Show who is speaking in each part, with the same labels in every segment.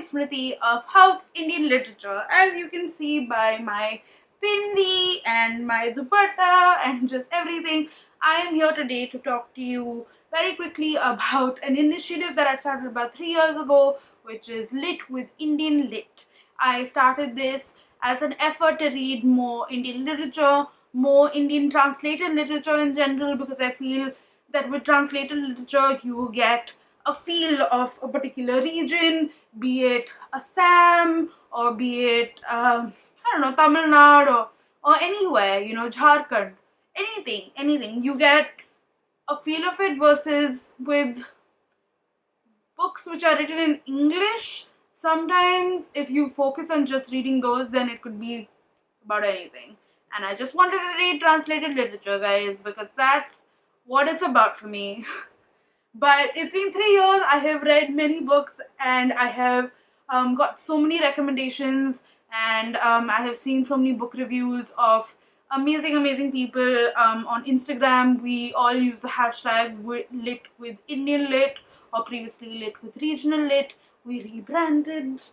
Speaker 1: Smriti of House Indian Literature. As you can see by my bindi and my dupatta and just everything, I am here today to talk to you very quickly about an initiative that I started about 3 years ago, which is Lit with Indian Lit. I started this as an effort to read more Indian literature, more Indian translated literature in general, because I feel that with translated literature you get a feel of a particular region, be it Assam or be it, I don't know, Tamil Nadu or anywhere, Jharkhand, anything. You get a feel of it versus with books which are written in English. Sometimes if you focus on just reading those, then it could be about anything. And I just wanted to read translated literature, guys, because that's what it's about for me. But it's been 3 years. I have read many books and I have got so many recommendations, and I have seen so many book reviews of amazing people on Instagram. We all use the hashtag lit with Indian lit, or previously lit with regional lit. We rebranded.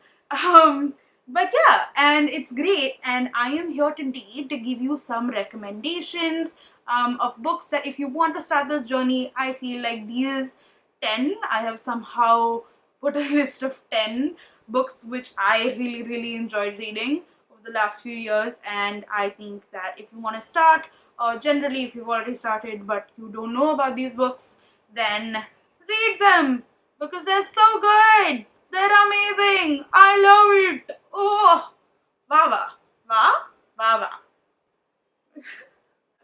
Speaker 1: But yeah, and it's great, and I am here today to give you some recommendations of books that if you want to start this journey, I feel like these 10, I have somehow put a list of 10 books which I really enjoyed reading over the last few years, and I think that if you want to start, or generally if you've already started but you don't know about these books, then read them because they're so good. They're amazing. I love it. Oh, wow.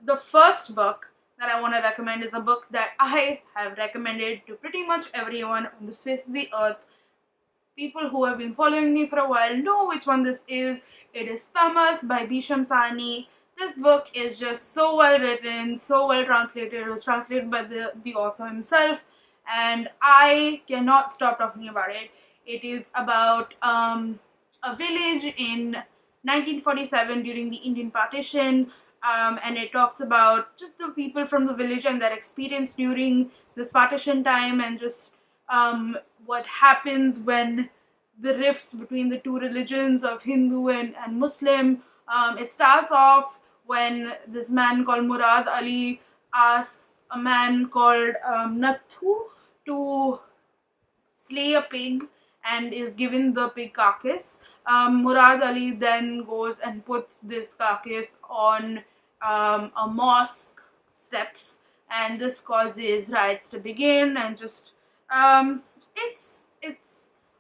Speaker 1: The first book that I want to recommend is a book that I have recommended to pretty much everyone on the face of the earth. People who have been following me for a while know which one this is. It is Tamas by Bhisham Sani. This book is just so well written, so well translated. It was translated by the author himself, and I cannot stop talking about it. It is about a village in 1947 during the Indian partition, and it talks about just the people from the village and their experience during this partition time, and just what happens when the rifts between the two religions of Hindu and Muslim. It starts off when this man called Murad Ali asks a man called Nathu to slay a pig and is given the pig carcass. Murad Ali then goes and puts this carcass on a mosque steps, and this causes riots to begin, and just it's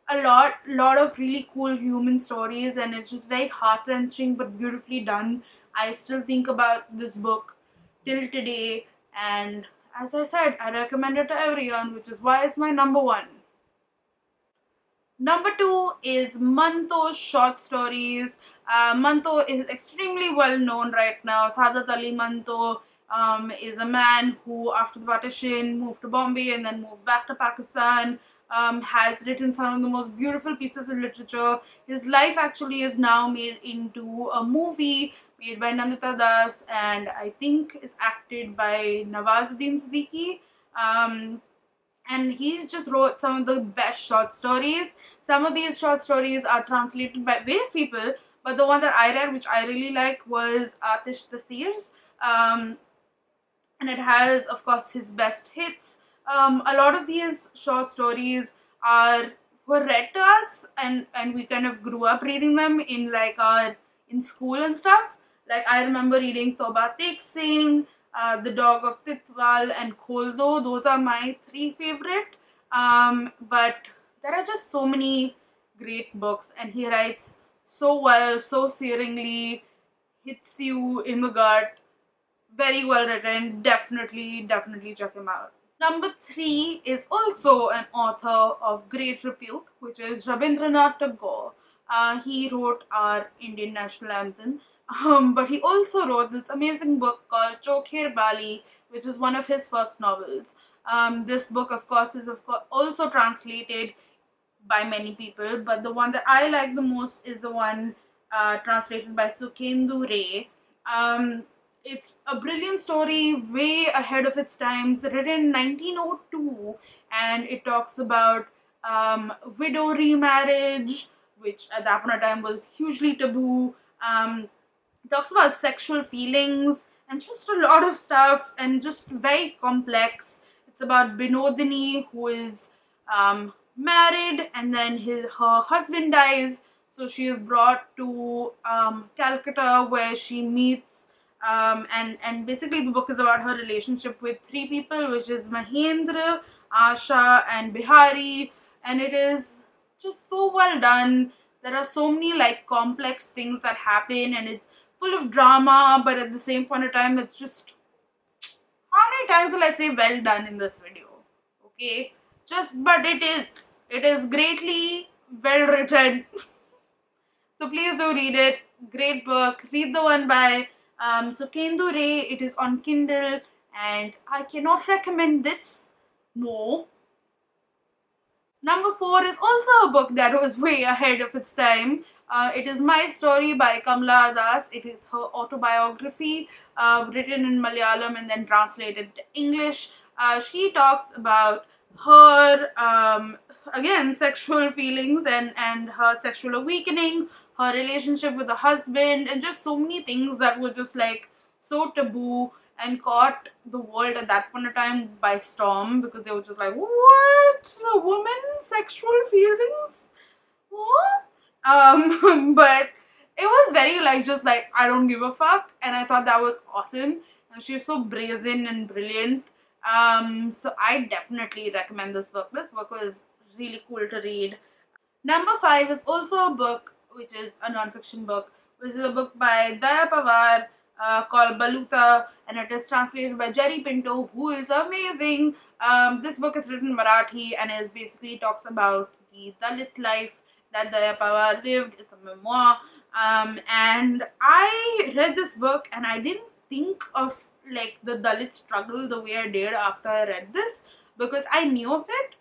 Speaker 1: a lot of really cool human stories, and it's just very heart-wrenching but beautifully done. I still think about this book till today, and as I said, I recommend it to everyone, which is why it's my number one. Number two is Manto's short stories. Manto is extremely well known right now. Saadat Ali Manto is a man who, after the partition, moved to Bombay and then moved back to Pakistan. Has written some of the most beautiful pieces of literature. His life actually is now made into a movie made by Nandita Das, and I think is acted by Nawazuddin Siddiqui. And he's just wrote some of the best short stories. Some of these short stories are translated by various people, but the one that I read, which I really liked, was Atish Tasir's. And it has, of course, his best hits. A lot of these short stories were read to us, and we kind of grew up reading them in school and stuff. Like, I remember reading Toba Tek Singh, The Dog of Titwal, and Kholdo. Those are my 3 favorite. But there are just so many great books, and he writes so well, so searingly, hits you in the gut. Very well written. Definitely check him out. Number 3 is also an author of great repute, which is Rabindranath Tagore. He wrote our Indian national anthem, but he also wrote this amazing book called Chokher Bali, which is one of his first novels. This book, of course, is also translated by many people, but the one that I like the most is the one translated by Sukhendu Ray. It's a brilliant story, way ahead of its times, written in 1902, and it talks about widow remarriage, which at that point of time was hugely taboo. Talks about sexual feelings and just a lot of stuff and just very complex. It's about Binodini, who is married, and then her husband dies, so she is brought to Calcutta, where she meets and basically the book is about her relationship with three people, which is Mahendra, Asha, and Bihari, and it is just so well done. There are so many like complex things that happen, and it's full of drama, but at the same point of time, it's just, how many times will I say well done in this video? Okay, but it is greatly well written. So please do read it. Great book. Read the one by Sukendu Ray. It is on Kindle, and I cannot recommend this more. Number 4 is also a book that was way ahead of its time. It is My Story by Kamala Das. It is her autobiography, written in Malayalam and then translated to English. She talks about her, again, sexual feelings and her sexual awakening, her relationship with the husband, and just so many things that were just like so taboo and caught the world at that point of time by storm, because they were just like, what? A woman? Sexual feelings? What? But it was very like, just like, I don't give a fuck, and I thought that was awesome. And she's so brazen and brilliant. So I definitely recommend this book. This book was really cool to read. Number 5 is also a book, which is a non-fiction book, which is a book by Daya Pawar, called Belukha, and it is translated by Jerry Pinto, who is amazing. This book is written in Marathi and is basically talks about the Dalit life that Daya Pawar lived. It's a memoir. And I read this book and I didn't think of like the Dalit struggle the way I did after I read this, because I knew of it.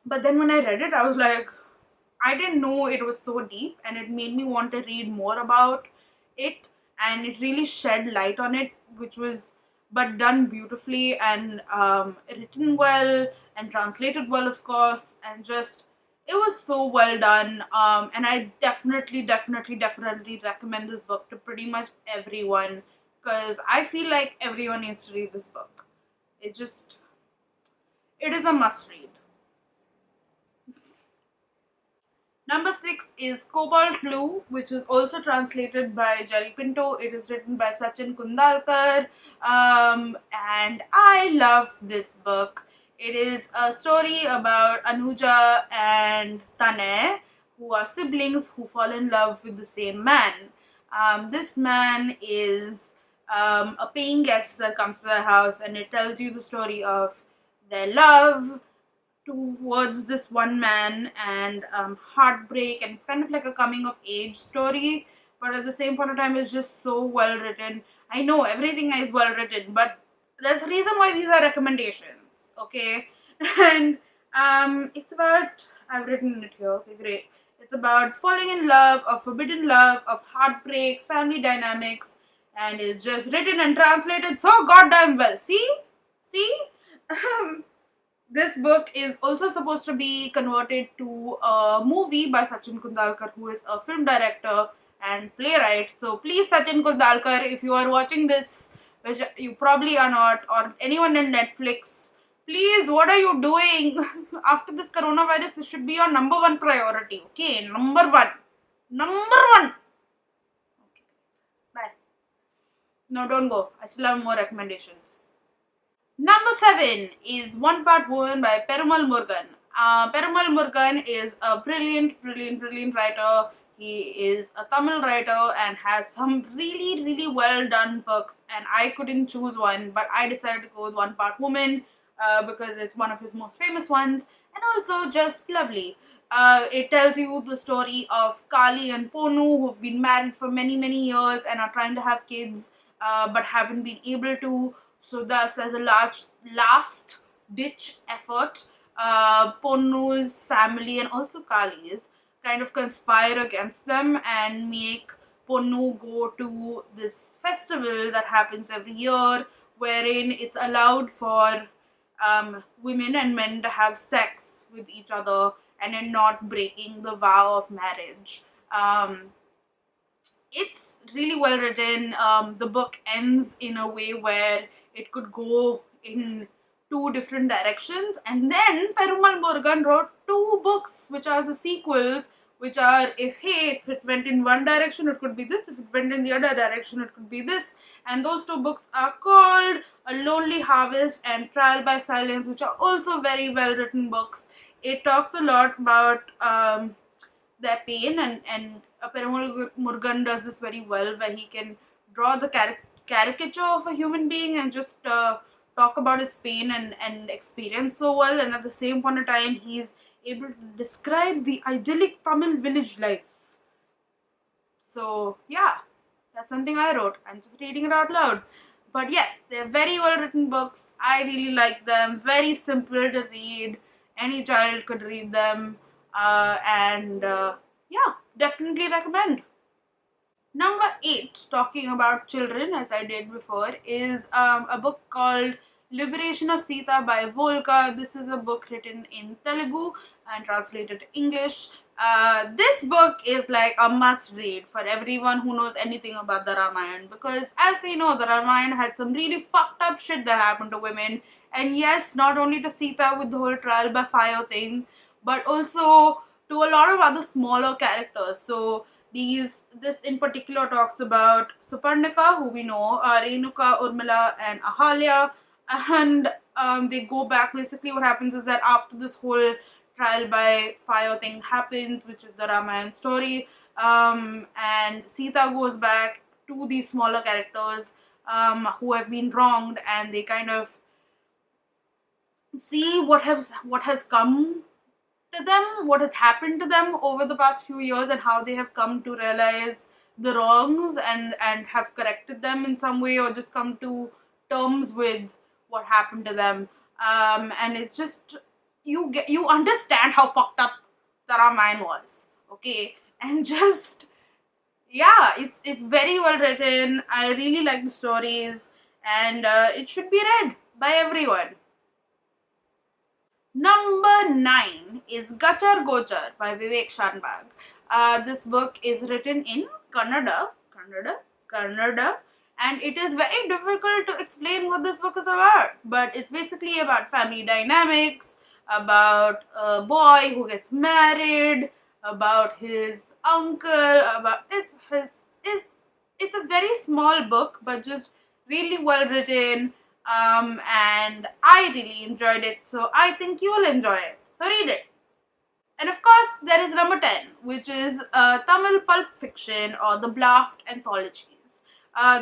Speaker 1: But then when I read it, I was like, I didn't know it was so deep, and it made me want to read more about it, and it really shed light on it, which was but done beautifully and written well and translated well, of course, and just it was so well done. And I definitely recommend this book to pretty much everyone, because I feel like everyone needs to read this book. It is a must read. Number 6 is Cobalt Blue, which is also translated by Jerry Pinto. It is written by Sachin Kundalkar, and I love this book. It is a story about Anuja and Tanay, who are siblings who fall in love with the same man. This man is a paying guest that comes to their house, and it tells you the story of their love towards this one man and heartbreak, and it's kind of like a coming of age story, but at the same point of time it's just so well written. I know everything is well written, but there's a reason why these are recommendations, okay? And it's about, I've written it here, okay, great. It's about falling in love, of forbidden love, of heartbreak, family dynamics, and it's just written and translated so goddamn well. See? This book is also supposed to be converted to a movie by Sachin Kundalkar, who is a film director and playwright. So please, Sachin Kundalkar, if you are watching this, which you probably are not, or anyone in Netflix, please, what are you doing? After this coronavirus, this should be your number 1 priority. Okay, number 1. Number 1. Okay, bye. No, don't go. I still have more recommendations. Number 7 is One Part Woman by Perumal Murugan. Perumal Murugan is a brilliant writer. He is a Tamil writer and has some really well done books, and I couldn't choose one, but I decided to go with One Part Woman because it's one of his most famous ones, and also just lovely. It tells you the story of Kali and Ponu, who've been married for many years and are trying to have kids, but haven't been able to. So thus, as a last ditch effort, Ponnu's family and also Kali's kind of conspire against them and make Ponnu go to this festival that happens every year, wherein it's allowed for women and men to have sex with each other and in not breaking the vow of marriage. It's really well written. The book ends in a way where it could go in two different directions, and then Perumal Murugan wrote two books which are the sequels, which are, if it went in one direction it could be this, if it went in the other direction it could be this, and those two books are called A Lonely Harvest and Trial by Silence, which are also very well written books. It talks a lot about their pain, and Perumal Murugan does this very well, where he can draw the caricature of a human being and just talk about its pain and experience so well, and at the same point of time he's able to describe the idyllic Tamil village life. So yeah, that's something I wrote. I'm just reading it out loud. But yes, they're very well written books. I really like them. Very simple to read. Any child could read them. Yeah, definitely recommend. Number 8, talking about children as I did before, is a book called Liberation of Sita by Belukha. This is a book written in Telugu and translated to English. This book is like a must read for everyone who knows anything about the Ramayana, because as we know, the Ramayana had some really fucked up shit that happened to women, and yes, not only to Sita with the whole trial by fire thing, but also to a lot of other smaller characters. So this in particular talks about Suparnika, who we know, Renuka, Urmila, and Ahalya, and they go back. Basically, what happens is that after this whole trial by fire thing happens, which is the Ramayana story, and Sita goes back to these smaller characters who have been wronged, and they kind of see what has come to them, what has happened to them over the past few years, and how they have come to realize the wrongs and have corrected them in some way, or just come to terms with what happened to them. And it's just, you understand how fucked up the Ramayana was, okay? And just, yeah, it's very well written. I really like the stories, and it should be read by everyone. Number 9 is Goocher by Vivek Shanbag. This book is written in Kannada, and it is very difficult to explain what this book is about. But it's basically about family dynamics, about a boy who gets married, about his uncle, about it's a very small book, but just really well written. And I really enjoyed it, so I think you will enjoy it. So read it. And of course, there is number 10, which is Tamil pulp fiction or the Blaft anthologies.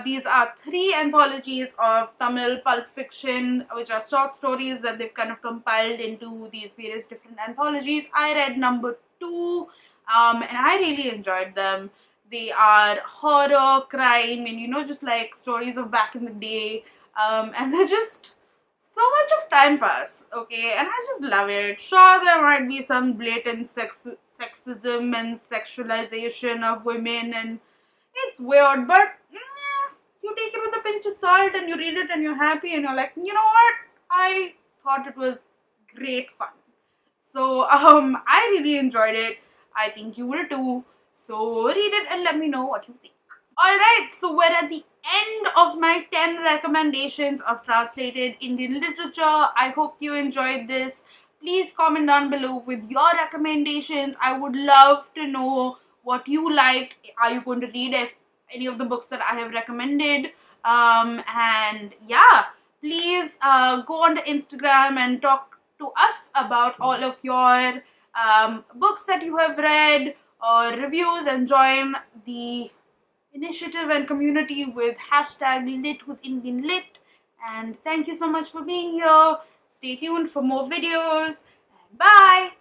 Speaker 1: These are 3 anthologies of Tamil pulp fiction, which are short stories that they've kind of compiled into these various different anthologies. I read number 2, and I really enjoyed them. They are horror, crime, and just like stories of back in the day. And they're just so much of time pass, okay, and I just love it. Sure, there might be some blatant sexism and sexualization of women, and it's weird, but you take it with a pinch of salt and you read it and you're happy and you're like, you know what, I thought it was great fun. So I really enjoyed it. I think you will too. So read it and let me know what you think. Alright, so we're at the end of my 10 recommendations of translated Indian literature. I hope you enjoyed this. Please comment down below with your recommendations. I would love to know what you liked. Are you going to read any of the books that I have recommended? And yeah, please go on to Instagram and talk to us about all of your books that you have read or reviews, and join the initiative and community with #LitWithIndianLit. And thank you so much for being here. Stay tuned for more videos. And bye.